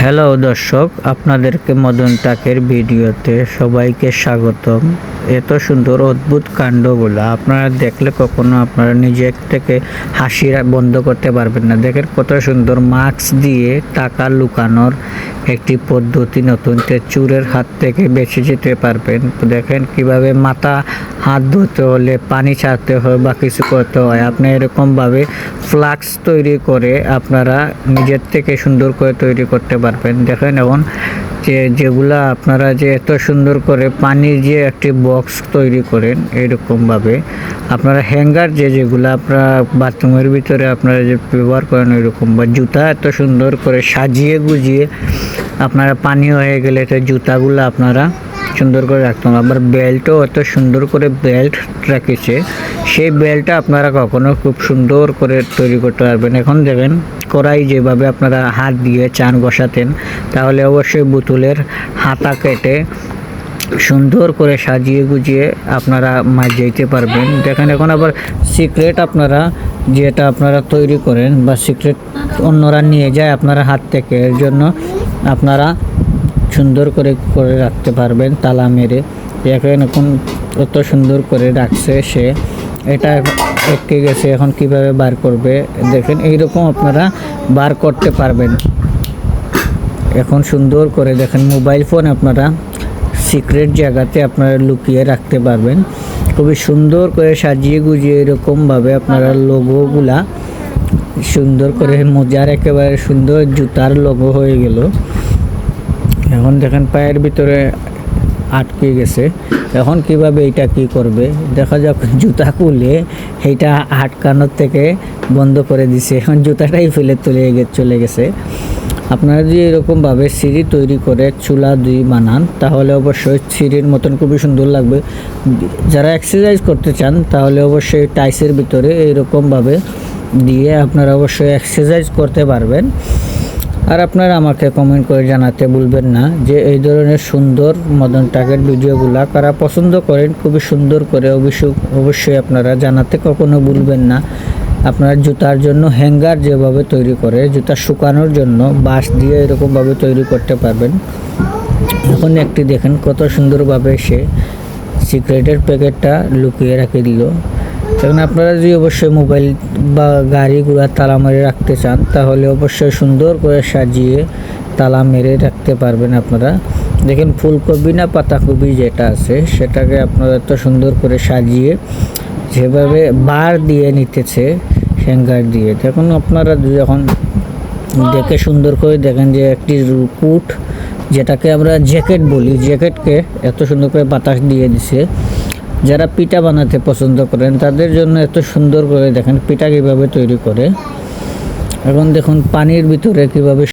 Hello দর্শক, আপনাদেরকে মদন টাকের ভিডিওতে সবাইকে স্বাগতম। এত সুন্দর অদ্ভুত কাণ্ডগুলো আপনারা দেখলে কখনো আপনারা নিজের থেকে হাসি বন্ধ করতে পারবেন না। দেখেন কত সুন্দর মাস্ক দিয়ে টাকা লুকানোর একটি পদ্ধতি, নতুন চোরের হাত থেকে বেঁচে যেতে পারবেন। দেখেন কিভাবে মাথা হাত ধুতে হলে পানি ছাড়তে হয় বা কিছু করতে হয়, আপনি এরকমভাবে ফ্লাক্স তৈরি করে আপনারা নিজের থেকে সুন্দর করে তৈরি করতে পারবেন। দেখেন এখন যেগুলা আপনারা যে এত সুন্দর করে পানির যে একটি বক্স তৈরি করেন, এরকমভাবে আপনারা হ্যাঙ্গার যেগুলো আপনারা বাথরুমের ভিতরে আপনারা যে ব্যবহার করেন ওইরকম, বা জুতা এত সুন্দর করে সাজিয়ে গুজিয়ে আপনারা পানি হয়ে গেলে তো জুতাগুলো আপনারা সুন্দর করে রাখতে হবে। আবার বেল্টও এত সুন্দর করে বেল্ট রেখেছে, সেই বেল্টটা আপনারা কখনো খুব সুন্দর করে তৈরি করতে পারবেন। এখন দেখেন কড়াই যেভাবে আপনারা হাত দিয়ে চান বসাতেন, তাহলে অবশ্যই বোতলের হাতা কেটে সুন্দর করে সাজিয়ে গুজিয়ে আপনারা মাজিয়ে পারবেন। দেখেন এখন আবার সিক্রেট আপনারা যেটা আপনারা তৈরি করেন বা সিক্রেট অন্যরা নিয়ে যায় আপনারা হাত থেকে, এর জন্য আপনারা সুন্দর করে করে রাখতে পারবেন তালা মেরে। এখন কত সুন্দর করে রাখছে সে, এটা এঁকে গেছে, এখন কিভাবে বার করবে দেখেন, এইরকম আপনারা বার করতে পারবেন। এখন সুন্দর করে দেখেন মোবাইল ফোন আপনারা সিক্রেট জায়গাতে আপনারা লুকিয়ে রাখতে পারবেন। খুবই সুন্দর করে সাজিয়ে গুজিয়ে এরকমভাবে আপনারা লোগোগুলা সুন্দর করে মোজার একেবারে সুন্দর জুতার লোগো হয়ে গেল। এখন দেখেন পায়ের ভিতরে আটকে গেছে, এখন কিভাবে এটা কি করবে দেখা যাক। জুতা খুলে এইটা আটকানোর থেকে বন্ধ করে দিছে, এখন জুতাটাই ফেলে চলে গেছে। আপনারা যদি এরকমভাবে সিঁড়ি তৈরি করে চুলা বানান, তাহলে অবশ্যই সিঁড়ির মতন খুবই সুন্দর লাগবে। যারা এক্সারসাইজ করতে চান তাহলে অবশ্যই টাইসের ভিতরে এইরকমভাবে দিয়ে আপনারা অবশ্যই এক্সারসাইজ করতে পারবেন। আর আপনারা আমাকে কমেন্ট করে জানাতে ভুলবেন না যে এই ধরনের সুন্দর মদন টাকের ভিডিওগুলা কারা পছন্দ করেন। খুবই সুন্দর করে অবশ্যই আপনারা জানাতে কখনো ভুলবেন না। আপনারা জুতার জন্য হ্যাঙ্গার যেভাবে তৈরি করে, জুতা শুকানোর জন্য বাঁশ দিয়ে এরকমভাবে তৈরি করতে পারবেন। এখন একটি দেখেন কত সুন্দরভাবে সে সিক্রেটের প্যাকেটটা লুকিয়ে রেখে দিল। এখন আপনারা যদি অবশ্যই মোবাইল বা গাড়িগুলো তালা মেরে রাখতে চান, তাহলে অবশ্যই সুন্দর করে সাজিয়ে তালা মেরে রাখতে পারবেন। আপনারা দেখেন ফুলকপি না পাতাকপি যেটা আছে, সেটাকে আপনারা এত সুন্দর করে সাজিয়ে যেভাবে বার দিয়ে নিতেছে হ্যাঙ্গার দিয়ে। দেখুন আপনারা যখন দেখে সুন্দর করে দেখেন যে একটি কোট, যেটাকে আমরা জ্যাকেট বলি, জ্যাকেটকে এত সুন্দর করে বাতাস দিয়ে দিছে। যারা পিঠা বানাতে পছন্দ করেন তাদের জন্য এত সুন্দর করে দেখেন পিঠা কীভাবে তৈরি করে। এখন দেখুন পানির ভিতরে কীভাবে